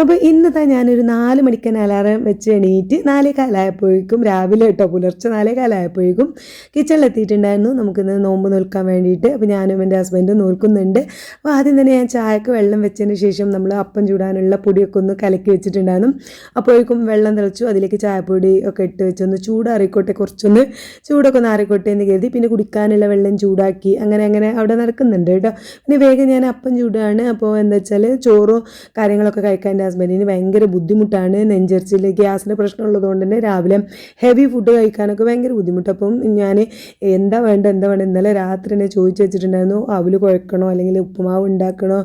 അപ്പോൾ ഇന്നത്തെ ഞാനൊരു 4 മണിക്കന്നെ അലാറം വെച്ച് എണീറ്റ് 4:15 രാവിലെ കേട്ടോ, പുലർച്ചെ 4:15 കിച്ചണിലെത്തിയിട്ടുണ്ടായിരുന്നു. നമുക്കിന്ന് നോമ്പ് നോൽക്കാൻ വേണ്ടിയിട്ട്. അപ്പോൾ ഞാനും എൻ്റെ ഹസ്ബൻഡും നോൽക്കുന്നുണ്ട്. അപ്പോൾ ആദ്യം തന്നെ ഞാൻ ചായക്ക് വെള്ളം വെച്ചതിന് ശേഷം നമ്മൾ അപ്പം ചൂടാനുള്ള പൊടിയൊക്കെ ഒന്ന് കലക്കി വെച്ചിട്ടുണ്ടായിരുന്നു. അപ്പോഴേക്കും വെള്ളം തിളച്ചു, അതിലേക്ക് ചായപ്പൊടി ഒക്കെ ഇട്ട് വെച്ചൊന്ന് ചൂടാറിക്കോട്ടെ, കുറച്ചൊന്ന് ചൂടൊക്കെ ഒന്ന് ആറിക്കോട്ടെ എന്ന് കരുതി. പിന്നെ കുടിക്കാനുള്ള വെള്ളം ചൂടാക്കി അങ്ങനെ അവിടെ നടക്കുന്നുണ്ട് കേട്ടോ. പിന്നെ വേഗം ഞാൻ അപ്പം ചൂടാണ്. അപ്പോൾ എന്താ വെച്ചാൽ ചോറും കാര്യങ്ങളൊക്കെ കഴിക്കാൻ എൻ്റെ ഹസ്ബൻഡിന് ഭയങ്കര ബുദ്ധിമുട്ടാണ്. നെഞ്ചരിച്ചിൽ ഗ്യാസിൻ്റെ പ്രശ്നമുള്ളതുകൊണ്ട് തന്നെ രാവിലെ ഹെവി ഫുഡ് കഴിക്കാനൊക്കെ ഭയങ്കര ബുദ്ധിമുട്ട്. അപ്പം ഞാൻ എന്താ വേണ്ട ഇന്നലെ രാത്രി തന്നെ ചോദിച്ചു വെച്ചിട്ടുണ്ടായിരുന്നു, അവൽ കുഴക്കണോ അല്ലെങ്കിൽ ഉപ്പുമാവ് ഉണ്ടാക്കണോ,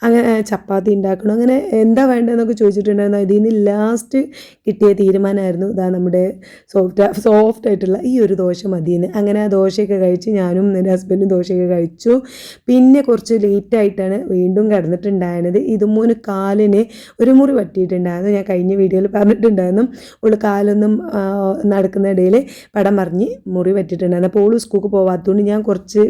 അങ്ങനെ ചപ്പാത്തി ഉണ്ടാക്കണോ, അങ്ങനെ എന്താ വേണ്ടതെന്നൊക്കെ ചോദിച്ചിട്ടുണ്ടായിരുന്നു. ഇതിൽ നിന്ന് ലാസ്റ്റ് കിട്ടിയ തീരുമാനമായിരുന്നു ഇതാ നമ്മുടെ സോഫ്റ്റ് ആയിട്ടുള്ള ഈ ഒരു ദോശ മതിയെന്ന്. അങ്ങനെ ആ ദോശയൊക്കെ കഴിച്ച് ഞാനും എൻ്റെ ഹസ്ബൻഡും ദോശയൊക്കെ കഴിച്ചു. പിന്നെ കുറച്ച് ലേറ്റായിട്ടാണ് വീണ്ടും കിടന്നിട്ടുണ്ടായിരുന്നത്. ഇതുമൂന്ന് കാലിന് ഒരു മുറി പറ്റിയിട്ടുണ്ടായിരുന്നു. ഞാൻ കഴിഞ്ഞ വീഡിയോയിൽ പറഞ്ഞിട്ടുണ്ടായിരുന്നു, ഉള്ള കാലൊന്നും നടക്കുന്നിടയിൽ പടം പറഞ്ഞ് മുറി പറ്റിയിട്ടുണ്ടായിരുന്നു. അപ്പോൾ ഓള് സ്കൂൾക്ക് പോകാത്തതുകൊണ്ട് ഞാൻ കുറച്ച്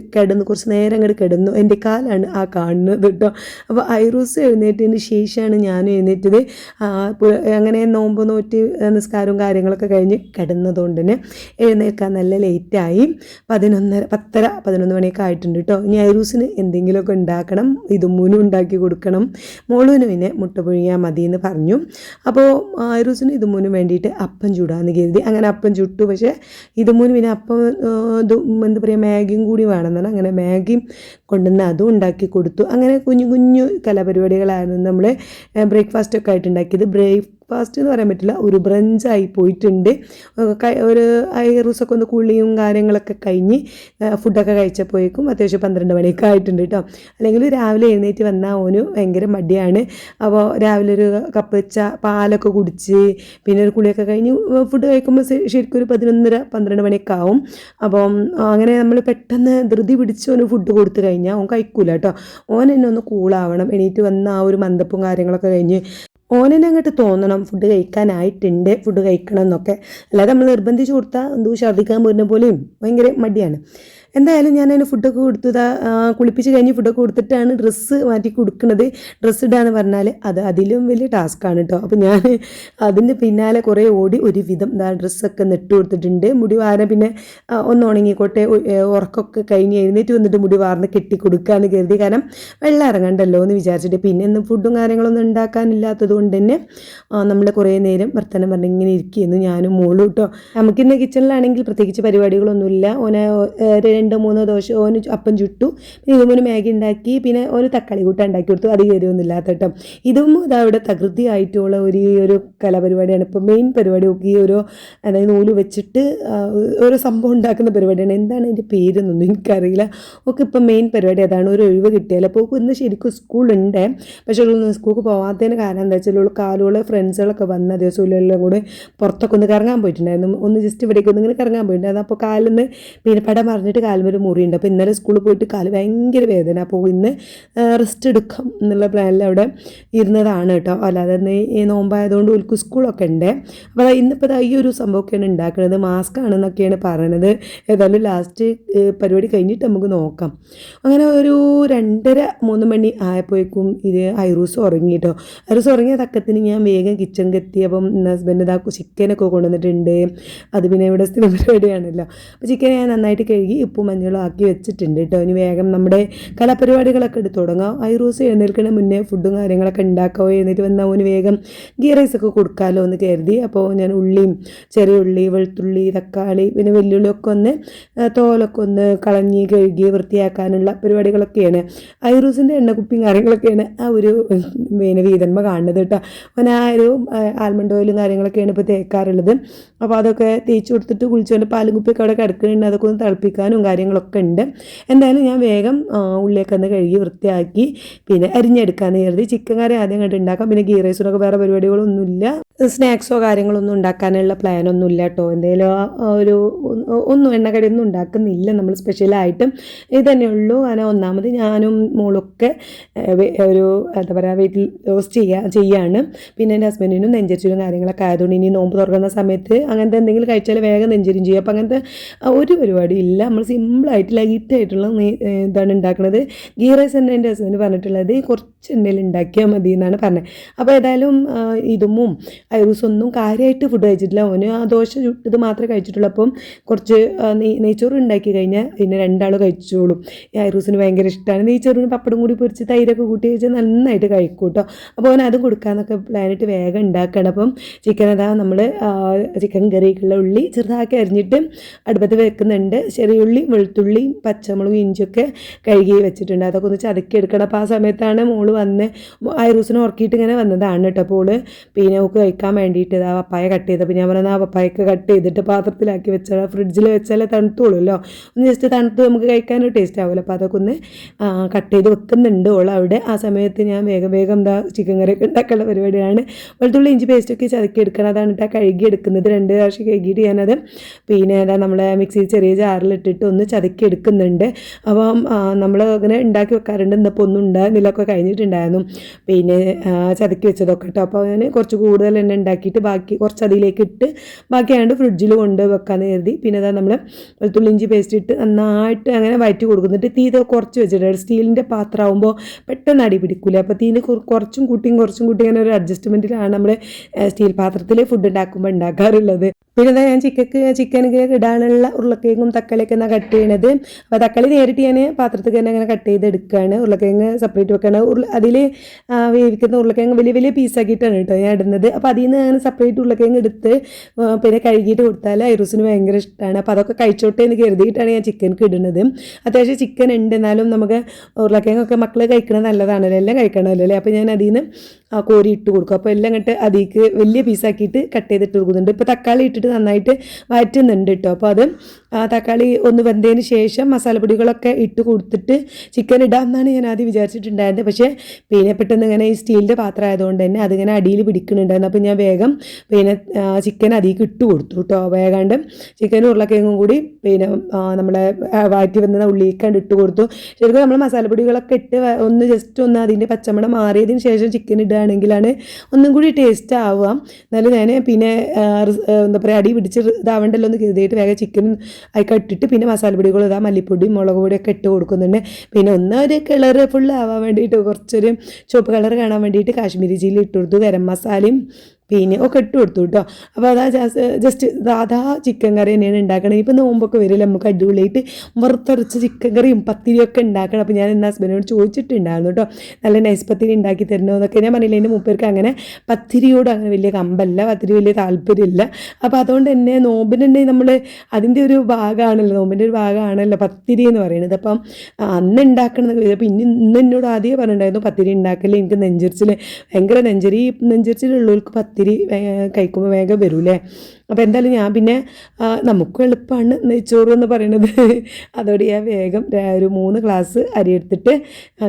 നേരം അങ്ങോട്ട് കിടന്നു. എൻ്റെ കാലാണ് ആ കാണുന്നത് കേട്ടോ. അപ്പോൾ ഐറൂസ് എഴുന്നേറ്റതിന് ശേഷമാണ് ഞാനും എഴുന്നേറ്റത്. അങ്ങനെ നോമ്പ് നോറ്റ് നിസ്കാരവും കാര്യങ്ങളൊക്കെ കഴിഞ്ഞ് കിടന്നതുകൊണ്ട് തന്നെ എഴുന്നേൽക്കാൻ നല്ല ലേറ്റായി. 11 മണിയൊക്കെ ആയിട്ടുണ്ട് കേട്ടോ. ഇനി ഐറൂസിന് എന്തെങ്കിലുമൊക്കെ ഉണ്ടാക്കണം, ഇതുമൂന്നും ഉണ്ടാക്കി കൊടുക്കണം. മോളുവിന് പിന്നെ മുട്ട പുഴുങ്ങിയാൽ മതി എന്ന് പറഞ്ഞു. അപ്പോൾ ഐറൂസിന് ഇതുമൂന്നും വേണ്ടിയിട്ട് അപ്പം ചൂടാന്ന് കരുതി. അങ്ങനെ അപ്പം ചുട്ടു. പക്ഷേ ഇതുമൂന്ന് പിന്നെ അപ്പം എന്താ പറയുക, മാഗിയും കൂടി വേണമെന്നാണ്. അങ്ങനെ മാഗിയും കൊണ്ടുവന്ന് അതും ഉണ്ടാക്കി കൊടുത്തു. അങ്ങനെ കുഞ്ഞു കലാപരിപാടികളായിരുന്നു നമ്മൾ ബ്രേക്ക്ഫാസ്റ്റൊക്കെ ആയിട്ട് ഉണ്ടാക്കിയത്. ബ്രേക്ക്ഫാസ്റ്റ് എന്ന് പറയാൻ പറ്റില്ല, ഒരു ബ്രഞ്ചായി പോയിട്ടുണ്ട്. ഒരു ഐറൂസൊക്കെ ഒന്ന് കുളിയും കാര്യങ്ങളൊക്കെ കഴിഞ്ഞ് ഫുഡൊക്കെ കഴിച്ചപ്പോഴേക്കും അത്യാവശ്യം 12 മണിയൊക്കെ ആയിട്ടുണ്ട് കേട്ടോ. അല്ലെങ്കിൽ രാവിലെ എഴുന്നേറ്റ് വന്നാൽ ഓന് ഭയങ്കര മടിയാണ്. അപ്പോൾ രാവിലെ ഒരു കപ്പ് വെച്ച പാലൊക്കെ കുടിച്ച് പിന്നെ ഒരു കുളിയൊക്കെ കഴിഞ്ഞ് ഫുഡ് കഴിക്കുമ്പോൾ ശരിക്കും ഒരു 11:30-12 മണിയൊക്കെ ആവും. അപ്പം അങ്ങനെ നമ്മൾ പെട്ടെന്ന് ധൃതി പിടിച്ച് ഓന് ഫുഡ് കൊടുത്തു കഴിഞ്ഞാൽ ഓൻ കഴിക്കൂല കേട്ടോ. ഓൻ എന്നെ ഒന്ന് കൂളാവണം, എണീറ്റ് വന്ന ആ ഒരു മന്ദപ്പും കാര്യങ്ങളൊക്കെ കഴിഞ്ഞ് ഓനെന്നെ അങ്ങോട്ട് തോന്നണം ഫുഡ് കഴിക്കാനായിട്ടുണ്ട്, ഫുഡ് കഴിക്കണം എന്നൊക്കെ. അല്ലാതെ നമ്മൾ നിർബന്ധിച്ച് കൊടുത്താൽ എന്തോ ഛർദ്ദിക്കാൻ പോരുന്ന പോലെയും ഭയങ്കര മടിയാണ്. എന്തായാലും ഞാൻ അതിന് ഫുഡൊക്കെ കൊടുത്തു. കുളിപ്പിച്ച് കഴിഞ്ഞ് ഫുഡൊക്കെ കൊടുത്തിട്ടാണ് ഡ്രസ്സ് മാറ്റി കൊടുക്കുന്നത്. ഡ്രസ്സ് ഇടാന്ന് പറഞ്ഞാൽ അതിലും വലിയ ടാസ്ക്കാണ് കേട്ടോ. അപ്പോൾ ഞാൻ അതിൻ്റെ പിന്നാലെ കുറേ ഓടി ഒരുവിധം ഡ്രസ്സൊക്കെ നെട്ട് കൊടുത്തിട്ടുണ്ട്. മുടി വാരാൻ പിന്നെ ഒന്ന് ഉണങ്ങിക്കോട്ടെ, ഉറക്കമൊക്കെ കഴിഞ്ഞ് എഴുന്നേറ്റ് വന്നിട്ട് മുടി വാർന്ന് കെട്ടി കൊടുക്കാമെന്ന് കരുതി. കാരണം വെള്ളം ഇറങ്ങണ്ടല്ലോ എന്ന് വിചാരിച്ചിട്ട്. പിന്നെ ഇന്ന് ഫുഡും കാര്യങ്ങളൊന്നും ഉണ്ടാക്കാനില്ലാത്തത് കൊണ്ട് തന്നെ നമ്മൾ കുറേ നേരം വർത്തമാനം പറഞ്ഞ് ഇങ്ങനെ ഇരിക്കുന്നു ഞാനും മോളും കേട്ടോ. നമുക്കിന്ന് കിച്ചണിലാണെങ്കിൽ പ്രത്യേകിച്ച് പരിപാടികളൊന്നുമില്ല. ഓനെ 2-3 ദോശ ഓന് അപ്പം ചുട്ടു, പിന്നെ ഇതുപോലെ മാഗി ഉണ്ടാക്കി, പിന്നെ ഒരു തക്കാളി കൂട്ട ഉണ്ടാക്കി കൊടുത്തു. അത് കയറിയൊന്നും ഇല്ലാത്ത കേട്ടോ. ഇതും ഇതവിടെ തകൃതിയായിട്ടുള്ള ഒരു കലാപരിപാടിയാണ്. ഇപ്പോൾ മെയിൻ പരിപാടി ഈ ഒരു അതായത് നൂല് വെച്ചിട്ട് ഒരു സംഭവം ഉണ്ടാക്കുന്ന പരിപാടിയാണ്. എന്താണ് അതിൻ്റെ പേരെന്നൊന്നും എനിക്കറിയില്ല. ഒക്കെ ഇപ്പം മെയിൻ പരിപാടി അതാണ്. ഒരു ഒഴിവ് കിട്ടിയാൽ അപ്പോൾ ഇന്ന് ശരിക്കും സ്കൂളുണ്ട്. പക്ഷേ സ്കൂൾക്ക് പോകാത്തതിന് കാരണം എന്താ വെച്ചാൽ കാലുള്ള ഫ്രണ്ട്സുകളൊക്കെ വന്ന ദിവസമെല്ലാം കൂടെ പുറത്തൊക്കെ ഒന്ന് കറങ്ങാൻ പോയിട്ടുണ്ടായിരുന്നു. ഒന്ന് ജസ്റ്റ് ഇവിടേക്ക് ഒന്ന് ഇങ്ങനെ കറങ്ങാൻ പോയിട്ടുണ്ടായിരുന്നു. അപ്പോൾ കാലിന്ന് പിന്നെ പടം പറഞ്ഞിട്ട് കാലുമൊരു മുറിയുണ്ട്. അപ്പോൾ ഇന്നലെ സ്കൂളിൽ പോയിട്ട് കാല് ഭയങ്കര വേദന. അപ്പോൾ ഇന്ന് റെസ്റ്റ് എടുക്കാം എന്നുള്ള പ്ലാനിൽ അവിടെ ഇരുന്നതാണ് കേട്ടോ. അല്ലാതെ ഈ നോമ്പായതുകൊണ്ട് ഓൽക്ക് സ്കൂളൊക്കെ ഉണ്ട്. അപ്പോൾ ഇന്നിപ്പോൾ ഈ ഒരു സംഭവമൊക്കെയാണ് ഉണ്ടാക്കുന്നത്. മാസ്ക് ആണെന്നൊക്കെയാണ് പറയണത്. ഏതായാലും ലാസ്റ്റ് പരിപാടി കഴിഞ്ഞിട്ട് നമുക്ക് നോക്കാം. അങ്ങനെ ഒരു 2:30-3 മണി ആയപ്പോഴേക്കും ഇത് ഐറൂസ് ഉറങ്ങി കേട്ടോ. ഐറൂസ് ഉറങ്ങിയ തക്കത്തിന് ഞാൻ വേഗം കിച്ചണിൽ എത്തി. അപ്പം ഹസ്ബൻഡ് ചിക്കനൊക്കെ കൊണ്ടുവന്നിട്ടുണ്ട്. അത് പിന്നെ ഇവിടെ സ്ഥിരം പരിപാടിയാണല്ലോ. അപ്പോൾ ചിക്കൻ ഞാൻ നന്നായിട്ട് കഴുകി ഉപ്പും മഞ്ഞളും ആക്കി വെച്ചിട്ടുണ്ട് കേട്ടോ. ഇനി വേഗം നമ്മുടെ കലാപരിപാടികളൊക്കെ എടുത്ത് തുടങ്ങാം. ഐറൂസ് എഴുന്നേൽക്കണ മുന്നേ ഫുഡും കാര്യങ്ങളൊക്കെ ഉണ്ടാക്കാമോ, എഴുന്നേറ്റ് വന്നാൽ ഓന് വേഗം ഗീ റൈസൊക്കെ കൊടുക്കാമല്ലോ എന്ന് കരുതി. അപ്പോൾ ഞാൻ ഉള്ളിയും ചെറിയ ഉള്ളി, വെളുത്തുള്ളി, തക്കാളി, പിന്നെ വെല്ലുള്ളിയൊക്കെ ഒന്ന് തോലൊക്കെ ഒന്ന് കളഞ്ഞ് കഴുകി വൃത്തിയാക്കാനുള്ള പരിപാടികളൊക്കെയാണ്. ഐറൂസിൻ്റെ എണ്ണക്കുപ്പിയും കാര്യങ്ങളൊക്കെയാണ് ആ ഒരു വീതന്മ കാണുന്നത് കേട്ടോ. അവൻ ആ ഒരു ആൽമണ്ട് ഓയിലും കാര്യങ്ങളൊക്കെയാണ് ഇപ്പോൾ തേക്കാറുള്ളത്. അപ്പോൾ അതൊക്കെ തേച്ച് കൊടുത്തിട്ട് കുളിച്ചുകൊണ്ട് പാലും കുപ്പിയൊക്കെ അവിടെ കിടക്കുന്നുണ്ട്. അതൊക്കെ ഒന്ന് തിളപ്പിക്കാനും കാര്യങ്ങളൊക്കെ ഉണ്ട്. എന്തായാലും ഞാൻ വേഗം ഉള്ളിയൊക്കെ ഒന്ന് കഴുകി വൃത്തിയാക്കി പിന്നെ അരിഞ്ഞെടുക്കാമെന്ന് കരുതി. ചിക്കൻ കറി ആദ്യം കണ്ട് ഉണ്ടാക്കാം. പിന്നെ ഗീ റൈസിനൊക്കെ വേറെ പരിപാടികളൊന്നുമില്ല. സ്നാക്സോ കാര്യങ്ങളൊന്നും ഉണ്ടാക്കാനുള്ള പ്ലാനൊന്നും ഇല്ല കേട്ടോ. എന്തെങ്കിലും ഒരു ഒന്നും എണ്ണക്കടിയൊന്നും ഉണ്ടാക്കുന്നില്ല നമ്മൾ സ്പെഷ്യലായിട്ടും. ഇത് തന്നെയുള്ളൂ. അങ്ങനെ ഒന്നാമത് ഞാനും മോളൊക്കെ ഒരു എന്താ പറയുക വെയിറ്റ് ലോസ് ചെയ്യാണ്. പിന്നെ എൻ്റെ ഹസ്ബൻഡിനും നെഞ്ചരിച്ചിലും കാര്യങ്ങളൊക്കെ ആയതുകൊണ്ട് ഇനി നോമ്പ് തുറക്കുന്ന സമയത്ത് അങ്ങനത്തെ എന്തെങ്കിലും കഴിച്ചാൽ വേഗം നെഞ്ചരിയും ചെയ്യും. അപ്പോൾ അങ്ങനത്തെ ഒരു പരിപാടി ഇല്ല. നമ്മൾ സിമ്പിളായിട്ട് ലൈറ്റായിട്ടുള്ള ഇതാണ് ഉണ്ടാക്കുന്നത്. ഗീ റൈസ് തന്നെ എൻ്റെ ഹസ്ബൻഡ് പറഞ്ഞിട്ടുള്ളത് കുറച്ച് എണ്ണയിൽ ഉണ്ടാക്കിയാൽ മതി എന്നാണ് പറഞ്ഞത്. അപ്പോൾ ഏതായാലും ഇതും ഐറൂസൊന്നും കാര്യമായിട്ട് ഫുഡ് കഴിച്ചിട്ടില്ല. ഓന് ആ ദോശ ചുട്ടത് മാത്രമേ കഴിച്ചിട്ടുള്ളൂ. അപ്പം കുറച്ച് നെയ്ച്ചോറ് ഉണ്ടാക്കി കഴിഞ്ഞാൽ പിന്നെ രണ്ടാൾ കഴിച്ചോളും. ഈ ഐറൂസിന് ഭയങ്കര ഇഷ്ടമാണ്. നെയ്ച്ചോറിന് പപ്പടം കൂടി പൊരിച്ച് തൈരൊക്കെ കൂട്ടി കഴിച്ചാൽ നന്നായിട്ട് കഴിക്കും കേട്ടോ. അപ്പോൾ അവൻ അതും കൊടുക്കാമെന്നൊക്കെ പ്ലാനിട്ട് വേഗം ഉണ്ടാക്കണം. അപ്പം ചിക്കൻ അതാ നമ്മൾ ചിക്കൻ കറിക്കുള്ള ഉള്ളി ചെറുതാക്കി അരിഞ്ഞിട്ട് അടുപ്പത്ത് വെക്കുന്നുണ്ട്. ചെറിയ ഉള്ളി, വെളുത്തുള്ളി, പച്ചമുളക്, ഇഞ്ചിയൊക്കെ കഴുകി വെച്ചിട്ടുണ്ട്. അതൊക്കെ ഒന്ന് ചതക്കി എടുക്കണം. അപ്പോൾ ആ സമയത്താണ് മോള് വന്ന് ഐറൂസിനെ ഉറക്കിയിട്ട് ഇങ്ങനെ വന്നതാണ് കേട്ടോ. അപ്പോൾ പിന്നെ നമുക്ക് കഴിക്കാൻ വേണ്ടിയിട്ട് ആ പപ്പായ കട്ട് ചെയ്തപ്പോൾ ഞാൻ പറഞ്ഞത് ആ പപ്പായൊക്കെ കട്ട് ചെയ്തിട്ട് പാത്രത്തിലാക്കി വെച്ചാൽ ഫ്രിഡ്ജിൽ വെച്ചാലേ തണുത്തുള്ളൂല്ലോ. ഒന്ന് ജസ്റ്റ് തണുത്ത് നമുക്ക് കഴിക്കാനൊരു ടേസ്റ്റ് ആവുമല്ലോ. അപ്പോൾ അതൊക്കെ ഒന്ന് കട്ട് ചെയ്ത് വെക്കുന്നുണ്ട് അവിടെ. ആ സമയത്ത് ഞാൻ വേഗം എന്താ ചിക്കൻ കറിയൊക്കെ ഉണ്ടാക്കാനുള്ള പരിപാടിയാണ്. വെളുത്തുള്ളി ഇഞ്ചി പേസ്റ്റൊക്കെ ചതക്കി എടുക്കണം. അതാണ് കേട്ടോ കഴുകി എടുക്കുന്നത്. 2 പ്രാവശ്യം കഴുകിയിട്ട് ഞാനത് പിന്നെ ഏതാ നമ്മളെ മിക്സിയിൽ ചെറിയ ജാറിലിട്ടിട്ട് ഒന്ന് ചതക്കി എടുക്കുന്നുണ്ട്. അപ്പം നമ്മൾ അങ്ങനെ ഉണ്ടാക്കി വെക്കാറുണ്ട്. ഇന്നിപ്പോൾ ഒന്നും ഉണ്ടായിരുന്നില്ലൊക്കെ കഴിഞ്ഞിട്ടുണ്ടായിരുന്നു പിന്നെ ചതക്കി വെച്ചതൊക്കെ കേട്ടോ. അപ്പോൾ ഞാൻ കുറച്ച് കൂടുതൽ തന്നെ ഉണ്ടാക്കിയിട്ട് ബാക്കി കുറച്ച് അതിലേക്ക് ഇട്ട് ബാക്കിയാണ്ട് ഫ്രിഡ്ജിൽ കൊണ്ട് വെക്കാമെന്ന് കരുതി. പിന്നെ അതാ നമ്മൾ വെളുത്തുള്ളി ഇഞ്ചി പേസ്റ്റ് ഇട്ട് നന്നായിട്ട് അങ്ങനെ വഴറ്റി കൊടുക്കുന്നിട്ട് തീ കുറച്ച് വെച്ചിട്ട് സ്റ്റീലിൻ്റെ പാത്രമാകുമ്പോൾ പെട്ടെന്ന് അടി പിടിക്കില്ല. അപ്പോൾ തീന് കുറച്ചും കൂട്ടി അങ്ങനെ ഒരു അഡ്ജസ്റ്റ്മെൻറ്റിലാണ് നമ്മൾ സ്റ്റീൽ പാത്രത്തിൽ ഫുഡ് ഉണ്ടാക്കുമ്പോൾ ഉണ്ടാക്കാറുള്ളത്. പിന്നെ എന്താ ഞാൻ ചിക്കനൊക്കെ ഇടാനുള്ള ഉരുളക്കിഴങ്ങും തക്കാളിയൊക്കെ എന്നാൽ കട്ട് ചെയ്യണത്. അപ്പോൾ തക്കാളി നേരിട്ട് ഞാൻ പാത്രത്തിൽ തന്നെ അങ്ങനെ കട്ട് ചെയ്തെടുക്കുകയാണ്. ഉരുളക്കിഴങ്ങ് സെപ്പറേറ്റ് വെക്കുകയാണ്. അതിൽ വേവിക്കുന്ന ഉരുളക്കിഴങ്ങ് വലിയ പീസാക്കിയിട്ടാണ് കേട്ടോ ഞാൻ ഇടുന്നത്. അപ്പോൾ അതിൽ നിന്ന് അങ്ങനെ സെപ്പറേറ്റ് ഉരുളക്കിഴങ്ങ് എടുത്ത് പിന്നെ കഴുകിയിട്ട് കൊടുത്താൽ ഐറൂസിന് ഭയങ്കര ഇഷ്ടമാണ്. അപ്പോൾ അതൊക്കെ കഴിച്ചോട്ടെ എന്ന് കരുതിയിട്ടാണ് ഞാൻ ചിക്കനക്ക് ഇടുന്നത്. അത്യാവശ്യം ചിക്കൻ ഉണ്ട്, എന്നാലും നമുക്ക് ഉരുളക്കിഴങ്ങൊക്കെ മക്കൾ കഴിക്കണത് നല്ലതാണല്ലോ, എല്ലാം കഴിക്കണമല്ലോ അല്ലേ. അപ്പോൾ ഞാൻ അതിൽ നിന്ന് കോരി ഇട്ട് കൊടുക്കും. അപ്പോൾ എല്ലാം ഇങ്ങോട്ട് അതിലേക്ക് വലിയ പീസാക്കിയിട്ട് കട്ട് ചെയ്തിട്ട് കൊടുക്കുന്നുണ്ട്. ഇപ്പോൾ തക്കാളി ഇട്ടിട്ട് നന്നായിട്ട് വഴറ്റുന്നുണ്ട് കേട്ടോ. അപ്പോൾ അത് തക്കാളി ഒന്ന് വെന്തതിന് ശേഷം മസാലപ്പൊടികളൊക്കെ ഇട്ട് കൊടുത്തിട്ട് ചിക്കൻ ഇടാമെന്നാണ് ഞാൻ ആദ്യം വിചാരിച്ചിട്ടുണ്ടായിരുന്നത്. പക്ഷേ പിന്നെ പെട്ടെന്ന് ഇങ്ങനെ ഈ സ്റ്റീലിൻ്റെ പാത്രം ആയതുകൊണ്ട് തന്നെ അതിങ്ങനെ അടിയിൽ പിടിക്കുന്നുണ്ടായിരുന്നു. അപ്പോൾ ഞാൻ വേഗം പിന്നെ ചിക്കൻ അതിലേക്ക് ഇട്ട് കൊടുത്തു കേട്ടോ. വേഗാണ്ട് ചിക്കനും ഉരുളക്കിഴങ്ങും കൂടി പിന്നെ നമ്മളെ വാറ്റി വന്ന ഉള്ളിലേക്കാണ്ട് ഇട്ട് കൊടുത്തു. ശരിക്കും നമ്മൾ മസാലപ്പൊടികളൊക്കെ ഇട്ട് ഒന്ന് ജസ്റ്റ് ഒന്ന് അതിൻ്റെ പച്ചമണം മാറിയതിന് ശേഷം ചിക്കൻ ഇടുകയാണെങ്കിലാണ് ഒന്നും കൂടി ടേസ്റ്റ് ആവുക. എന്നാലും ഞാൻ പിന്നെ എന്താ പറയുക അടി പിടിച്ച് ഇതാവണ്ടല്ലോ എന്ന് കരുതിയിട്ട് വേഗം ചിക്കൻ അതിൽ ഇട്ടിട്ട് പിന്നെ മസാലപ്പൊടികൾ ഇതാ മല്ലിപ്പൊടി മുളക് പൊടിയൊക്കെ ഇട്ട് കൊടുക്കുന്നുണ്ട്. പിന്നെ ഒരു കളർ ഫുൾ ആവാൻ വേണ്ടിയിട്ട് കുറച്ചൊരു ചുവപ്പ് കളർ കാണാൻ വേണ്ടിയിട്ട് കാശ്മീരി ചില്ലി ഇട്ട് കൊടുത്തു. ഗരം മസാലയും പിന്നെ ഒക്കെ ഇട്ട് കൊടുത്തു കേട്ടോ. അപ്പോൾ അതാ ജസ്റ്റ് അതാ ചിക്കൻ കറി തന്നെയാണ് ഉണ്ടാക്കണം. ഇപ്പോൾ നോമ്പൊക്കെ വരില്ല, നമുക്ക് അടിപൊളിയായിട്ട് വറുത്തരച്ച് ചിക്കൻ കറിയും പത്തിരിയൊക്കെ ഉണ്ടാക്കണം. അപ്പോൾ ഞാൻ എൻ്റെ ഹസ്ബൻഡിനോട് ചോദിച്ചിട്ടുണ്ടായിരുന്നു കേട്ടോ, നല്ല നൈസ് പത്തിരി ഉണ്ടാക്കി തരണോ എന്നൊക്കെ. ഞാൻ പറഞ്ഞില്ല എൻ്റെ മൂപ്പർക്ക് അങ്ങനെ പത്തിരിയോട് അങ്ങനെ വലിയ കമ്പല്ല, പത്തിരി വലിയ താല്പര്യമില്ല. അപ്പോൾ അതുകൊണ്ട് തന്നെ നോമ്പിനുണ്ടെങ്കിൽ നമ്മൾ അതിൻ്റെ ഒരു ഭാഗമാണല്ലോ, നോമ്പിൻ്റെ ഒരു ഭാഗമാണല്ലോ പത്തിരി എന്ന് പറയുന്നത്. അപ്പം അന്ന് ഉണ്ടാക്കണമെന്ന്. അപ്പോൾ ഇന്ന് എന്നോട് ആദ്യമേ പറഞ്ഞിട്ടുണ്ടായിരുന്നു പത്തിരി ഉണ്ടാക്കല് എനിക്ക് ഭയങ്കര നെഞ്ചരിച്ചിലുള്ളവർക്ക് പത്തിരി കഴിക്കുമ്പോൾ വേഗം വരൂലേ. അപ്പോൾ എന്തായാലും ഞാൻ പിന്നെ നമുക്കും എളുപ്പമാണ് നെയ്ച്ചോറ് എന്ന് പറയുന്നത്. അതോടെ ഞാൻ വേഗം ഒരു 3 ഗ്ലാസ് അരി എടുത്തിട്ട്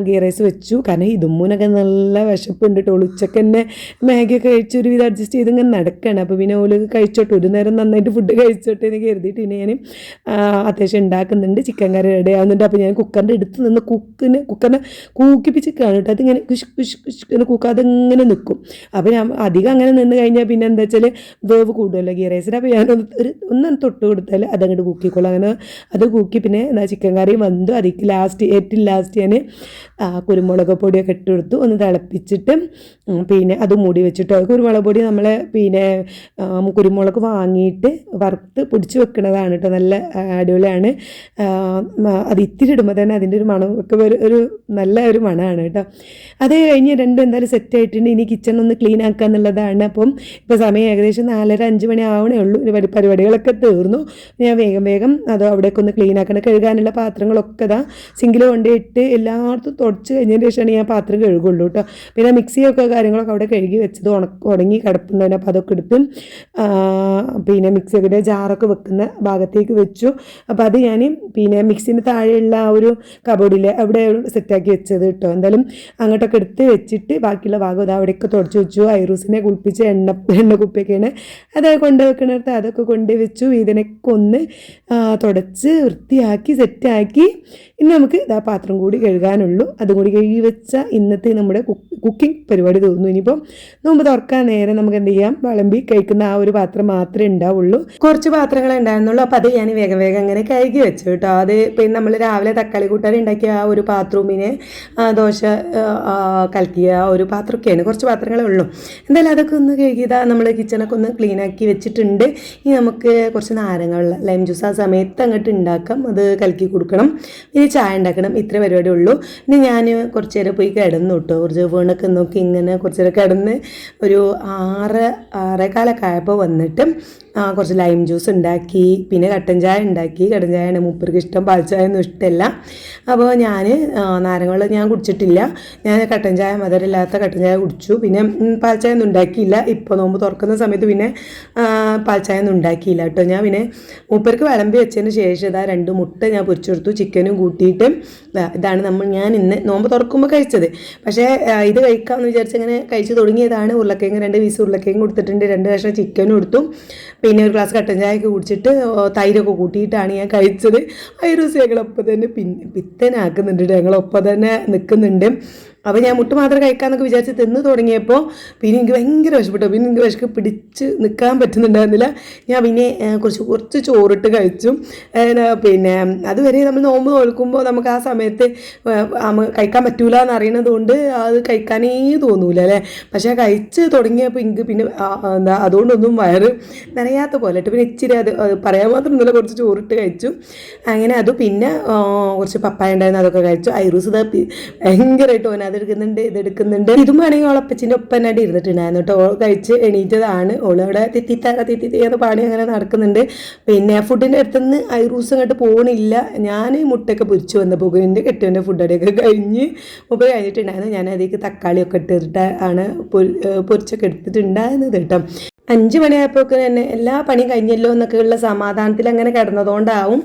ഗീ റൈസ് വെച്ചു. കാരണം ഇതുമ്മൂനൊക്കെ നല്ല വിശപ്പുണ്ട് കേട്ടോ. ഉച്ചയ്ക്ക് തന്നെ മാഗിയൊക്കെ കഴിച്ച് ഒരു വിധം അഡ്ജസ്റ്റ് ചെയ്ത് ഇങ്ങനെ നടക്കുകയാണ്. അപ്പോൾ പിന്നെ ഓല് കഴിച്ചോട്ടെ, ഒരു നേരം നന്നായിട്ട് ഫുഡ് കഴിച്ചോട്ടെ എന്ന് കരുതിയിട്ട് പിന്നെ ഞാൻ അത്യാവശ്യം ഉണ്ടാക്കുന്നുണ്ട്. ചിക്കൻ കറി റെഡി ആവുന്നുണ്ട്. അപ്പോൾ ഞാൻ കുക്കറിൻ്റെ അടുത്ത് നിന്ന് കുക്കറിനെ കൂക്കിപ്പിച്ചിരിക്കുകയാണ് കേട്ടോ. അതിങ്ങനെ കുശ് കുശ് കുശ് എന്ന് കൂക്കാതിങ്ങനെ നിൽക്കും. അപ്പോൾ ഞാൻ അധികം അങ്ങനെ നിന്ന് കഴിഞ്ഞാൽ പിന്നെ എന്താ വെച്ചാൽ വേവ് കൂടുമല്ലോ ഗീ റൈസിന്. അപ്പോൾ ഞാൻ ഒന്ന് തൊട്ട് കൊടുത്താൽ അതങ്ങോട്ട് കൂക്കിക്കോളൂ. അങ്ങനെ അത് കൂക്കി പിന്നെ എന്താ ചിക്കൻ കറി വന്നു. അതിലേക്ക് ഏറ്റവും ലാസ്റ്റ് ഞാൻ കുരുമുളക് പൊടിയൊക്കെ ഇട്ട് കൊടുത്തു. ഒന്ന് തിളപ്പിച്ചിട്ട് പിന്നെ അത് മൂടി വെച്ചിട്ടോ. കുരുമുളക് പൊടി നമ്മൾ പിന്നെ കുരുമുളക് വാങ്ങിയിട്ട് വറുത്ത് പൊടിച്ച് വെക്കുന്നതാണ് കേട്ടോ. നല്ല അടിപൊളിയാണ്. അത് ഇത്തിരി ഇടുമ്പോൾ തന്നെ അതിൻ്റെ ഒരു മണം ഒക്കെ ഒരു നല്ല ഒരു മണമാണ് കേട്ടോ. അത് കഴിഞ്ഞ് രണ്ടും എന്തായാലും സെറ്റ് ആയിട്ടുണ്ട്. ഇനി കിച്ചൺ ഒന്ന് ക്ലീൻ ആക്കുക എന്നുള്ളതാണ്. അപ്പം ഇപ്പോൾ സമയം ഏകദേശം 4:30-5 മണി ആവണേ ഉള്ളൂ. പരിപാടികളൊക്കെ തീർന്നു. ഞാൻ വേഗം അത് അവിടേക്ക് ഒന്ന് ക്ലീൻ ആക്കണം. കഴുകാനുള്ള പാത്രങ്ങളൊക്കെ ഇതാ സിങ്കിൽ കൊണ്ടിട്ട് എല്ലായിടത്തും തുടച്ച് കഴിഞ്ഞതിന് ശേഷമാണ് ഞാൻ പാത്രം കഴുകുള്ളൂ കേട്ടോ. പിന്നെ മിക്സിയൊക്കെ കാര്യങ്ങളൊക്കെ അവിടെ കഴുകി വെച്ചത് ഉണങ്ങി കിടപ്പുണ്ടായിരുന്നു. അപ്പോൾ അതൊക്കെ എടുത്ത് പിന്നെ മിക്സിയുടെ ജാറൊക്കെ വെക്കുന്ന ഭാഗത്തേക്ക് വെച്ചു. അപ്പോൾ അത് ഞാൻ പിന്നെ മിക്സിന് താഴെയുള്ള ആ ഒരു കബോർഡിൽ അവിടെ സെറ്റാക്കി വെച്ചത് കേട്ടോ. എന്തായാലും അങ്ങോട്ടൊക്കെ എടുത്ത് വെച്ചിട്ട് ബാക്കിയുള്ള ഭാഗം അത് അവിടെയൊക്കെ തുടച്ച് വെച്ചു. ഐറൂസിനെ കുളിപ്പിച്ച് ഒപ്പിച്ച എണ്ണ കുപ്പിയൊക്കെയാണ് അത് കൊണ്ടുവെക്കണത്. അതൊക്കെ കൊണ്ടുവച്ചു. ഇതിനൊക്കെ ഒന്ന് തുടച്ച് വൃത്തിയാക്കി സെറ്റാക്കി. ഇനി നമുക്ക് ഇതാ പാത്രം കൂടി കഴുകാനുള്ളൂ. അതും കൂടി കഴുകി വെച്ചാൽ ഇന്നത്തെ നമ്മുടെ കുക്കിംഗ് പരിപാടി തീർന്നു. ഇനിയിപ്പം നോമ്പ് തുറക്കാൻ നേരം നമുക്ക് എന്ത് ചെയ്യാം, വിളമ്പി കഴിക്കുന്ന ആ ഒരു പാത്രം മാത്രമേ ഉണ്ടാവുള്ളൂ. കുറച്ച് പാത്രങ്ങളെ ഉണ്ടായിരുന്നുള്ളൂ. അപ്പോൾ അത് ഞാൻ വേഗം അങ്ങനെ കഴുകി വെച്ചു കേട്ടോ. അത് പിന്നെ നമ്മൾ രാവിലെ തക്കാളി കൂട്ടാൻ ഉണ്ടാക്കിയ ആ ഒരു ബാത്റൂമിന് ദോശ കലക്കിയ ആ ഒരു പാത്രമൊക്കെയാണ്, കുറച്ച് പാത്രങ്ങളേ ഉള്ളൂ. എന്തായാലും അതൊക്കെ ഒന്ന് കഴുകിയതാ നമ്മൾ കിച്ചണൊക്കെ ഒന്ന് ക്ലീനാക്കി വെച്ചിട്ടുണ്ട്. ഇനി നമുക്ക് കുറച്ച് നാരങ്ങ ലൈം ജ്യൂസ് ആ സമയത്ത് അങ്ങോട്ട് ഉണ്ടാക്കാം, അത് കലക്കി കൊടുക്കണം. ഇനി ചായ ഉണ്ടാക്കണം. ഇത്ര പരിപാടി ഉള്ളൂ. ഇനി ഞാൻ കുറച്ച് നേരം പോയി കിടന്നു കേട്ടോ. കുറച്ച് ഫോണൊക്കെ നോക്കി ഇങ്ങനെ കുറച്ച് നേരം കിടന്ന് ഒരു 6:15 ആയപ്പോൾ വന്നിട്ട് കുറച്ച് ലൈം ജ്യൂസ് ഉണ്ടാക്കി. പിന്നെ കട്ടൻ ചായ ഉണ്ടാക്കി. കട്ടൻ ചായയാണ് മൂപ്പർക്ക് ഇഷ്ടം, പാൽ ചായ ഒന്നും ഇഷ്ടമല്ല. അപ്പോൾ ഞാൻ നാരങ്ങ ഞാൻ കുടിച്ചിട്ടില്ല. ഞാൻ കട്ടൻ ചായ, മധുരമില്ലാത്ത കട്ടൻ ചായ കുടിച്ചു. പിന്നെ പാൽ ചായ ഒന്നും ഉണ്ടാക്കിയില്ല. ഇപ്പോൾ നോമ്പ് തുറക്കുന്ന സമയത്ത് പിന്നെ പാൽ ചായ ഒന്നും ഉണ്ടാക്കിയില്ല കേട്ടോ. ഞാൻ പിന്നെ മൂപ്പർക്ക് വിളമ്പി വെച്ചതിന് ശേഷം ഇതാ 2 മുട്ട ഞാൻ പൊരിച്ചെടുത്തു, ചിക്കനും കൂട്ടിയിട്ട്. ഇതാണ് ഞാൻ ഇന്ന് നോമ്പ് തുറക്കുമ്പോൾ കഴിച്ചത്. പക്ഷേ ഇത് കഴിക്കാമെന്ന് വിചാരിച്ച് ഇങ്ങനെ കഴിച്ച് തുടങ്ങിയതാണ്. ഉരുളക്കിഴങ്ങ് 2 പീസ് ഉരുളക്കിഴങ്ങ് കൊടുത്തിട്ടുണ്ട്, 2 കഷ്ണം ചിക്കനും എടുത്തു. പിന്നെ ഒരു ഗ്ലാസ് കട്ടൻ ചായയൊക്കെ കുടിച്ചിട്ട് തൈരൊക്കെ കൂട്ടിയിട്ടാണ് ഞാൻ കഴിച്ചത്. ഐറൂസ് ഞങ്ങളൊപ്പം തന്നെ പിത്തനാക്കുന്നുണ്ട്, ഞങ്ങളൊപ്പം തന്നെ നിൽക്കുന്നുണ്ട്. അപ്പോൾ ഞാൻ മുട്ട മാത്രം കഴിക്കാമെന്നൊക്കെ വിചാരിച്ച് തിന്ന് തുടങ്ങിയപ്പോൾ പിന്നെ എനിക്ക് ഭയങ്കര വിശപ്പെട്ടു. പിന്നെ എനിക്ക് വിശക്ക് പിടിച്ച് നിൽക്കാൻ പറ്റുന്നുണ്ടായിരുന്നില്ല. ഞാൻ പിന്നെ കുറച്ച് ചോറിട്ട് കഴിച്ചു. പിന്നെ അതുവരെ നമ്മൾ നോമ്പ് നോൽക്കുമ്പോൾ നമുക്ക് ആ സമയത്ത് കഴിക്കാൻ പറ്റൂല എന്ന് അറിയണത് കൊണ്ട് അത് കഴിക്കാനേ തോന്നൂല അല്ലേ. പക്ഷേ കഴിച്ച് തുടങ്ങിയപ്പോൾ എനിക്ക് പിന്നെ അതുകൊണ്ടൊന്നും വയറ് നിറയാത്ത പോലെ ഇട്ട്. പിന്നെ ഇച്ചിരി അത് പറയാൻ മാത്രമൊന്നുമില്ല, കുറച്ച് ചോറിട്ട് കഴിച്ചു. അങ്ങനെ അത് പിന്നെ കുറച്ച് പപ്പായ ഉണ്ടായിരുന്നു, അതൊക്കെ കഴിച്ചു. ഐറൂസ് ഇതാ ഭയങ്കരമായിട്ട് ഇതെടുക്കുന്നുണ്ട്. ഇതും വേണമെങ്കിൽ ഓളപ്പച്ചിൻ്റെ ഒപ്പം തന്നെ ഇരുന്നിട്ടുണ്ടായിരുന്നു കേട്ടോ. ഓൾ കഴിച്ച് എണീറ്റതാണ്. ഓളവിടെ തിത്തിന്ന് പാണി അങ്ങനെ നടക്കുന്നുണ്ട്. പിന്നെ ഫുഡിൻ്റെ അടുത്തുനിന്ന് ഐറൂസ് അങ്ങോട്ട് പോകണില്ല. ഞാൻ മുട്ടയൊക്കെ പൊരിച്ച് വന്നപ്പോൾ എൻ്റെ കെട്ടുവിൻ്റെ ഫുഡടിയൊക്കെ കഴിഞ്ഞ് മുമ്പ് കഴിഞ്ഞിട്ടുണ്ടായിരുന്നു. ഞാൻ അതിലേക്ക് തക്കാളിയൊക്കെ ഇട്ടിട്ട് ആണ് പൊരിച്ചൊക്കെ എടുത്തിട്ടുണ്ടായിരുന്നത് കേട്ടോ. 5 മണിയായപ്പോൾ തന്നെ എല്ലാ പണിയും കഴിഞ്ഞല്ലോ എന്നൊക്കെയുള്ള സമാധാനത്തിൽ അങ്ങനെ കിടന്നതുകൊണ്ടാവും.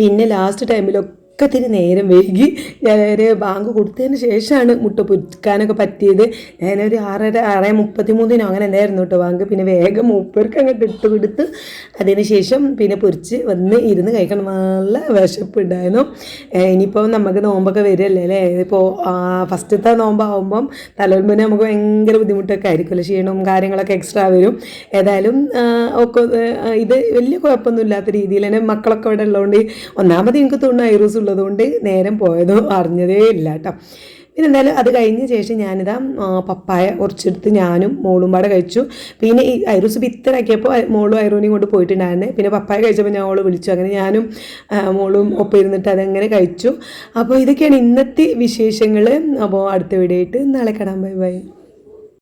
പിന്നെ ലാസ്റ്റ് ടൈമിലൊക്കെ ഒക്കത്തിന് നേരം വൈകി. ഞാനൊരു ബാങ്ക് കൊടുത്തതിന് ശേഷമാണ് മുട്ട പൊരിക്കാനൊക്കെ പറ്റിയത്. ഞാനൊരു 6:33 അങ്ങനെ എന്തായിരുന്നു കേട്ടോ ബാങ്ക്. പിന്നെ വേഗം മൂപ്പർക്ക് അങ്ങോട്ട് ഇട്ട് കൊടുത്ത് അതിന് ശേഷം പിന്നെ പൊരിച്ച് വന്ന് ഇരുന്ന് കഴിക്കണം. നല്ല വിശപ്പ് ഉണ്ടായിരുന്നു. ഇനിയിപ്പോൾ നമുക്ക് നോമ്പൊക്കെ വരികയല്ലേ അല്ലേ. ഇപ്പോൾ ഫസ്റ്റത്തെ നോമ്പാകുമ്പം തലമുറ നമുക്ക് ഭയങ്കര ബുദ്ധിമുട്ടൊക്കെ ആയിരിക്കുമല്ലോ, ക്ഷീണവും കാര്യങ്ങളൊക്കെ എക്സ്ട്രാ വരും. ഏതായാലും ഒക്കെ ഇത് വലിയ കുഴപ്പമൊന്നും ഇല്ലാത്ത രീതിയിൽ തന്നെ മക്കളൊക്കെ ഇവിടെ ഉള്ളതുകൊണ്ട് ഒന്നാമത് എനിക്ക് തോന്നുന്നു ഐറൂസ് ഉള്ളതുകൊണ്ട് നേരം പോയതോ അറിഞ്ഞതേ ഇല്ല കേട്ടോ. പിന്നെ എന്തായാലും അത് കഴിഞ്ഞ ശേഷം ഞാനിതാ പപ്പായ കുറച്ചെടുത്ത് ഞാനും മോളും പാടെ കഴിച്ചു. പിന്നെ ഈ ഐറൂസ് പിത്തനാക്കിയപ്പോൾ മോളും ഐറൂനെയും കൊണ്ട് പോയിട്ടുണ്ടായിരുന്നേ. പിന്നെ പപ്പായ കഴിച്ചപ്പോൾ ഞാൻ ഓള് വിളിച്ചു. അങ്ങനെ ഞാനും മോളും ഒപ്പം ഇരുന്നിട്ട് അതങ്ങനെ കഴിച്ചു. അപ്പോൾ ഇതൊക്കെയാണ് ഇന്നത്തെ വിശേഷങ്ങൾ. അപ്പോൾ അടുത്ത വീഡിയോ ആയിട്ട് നാളെ കാണാം. Bye bye.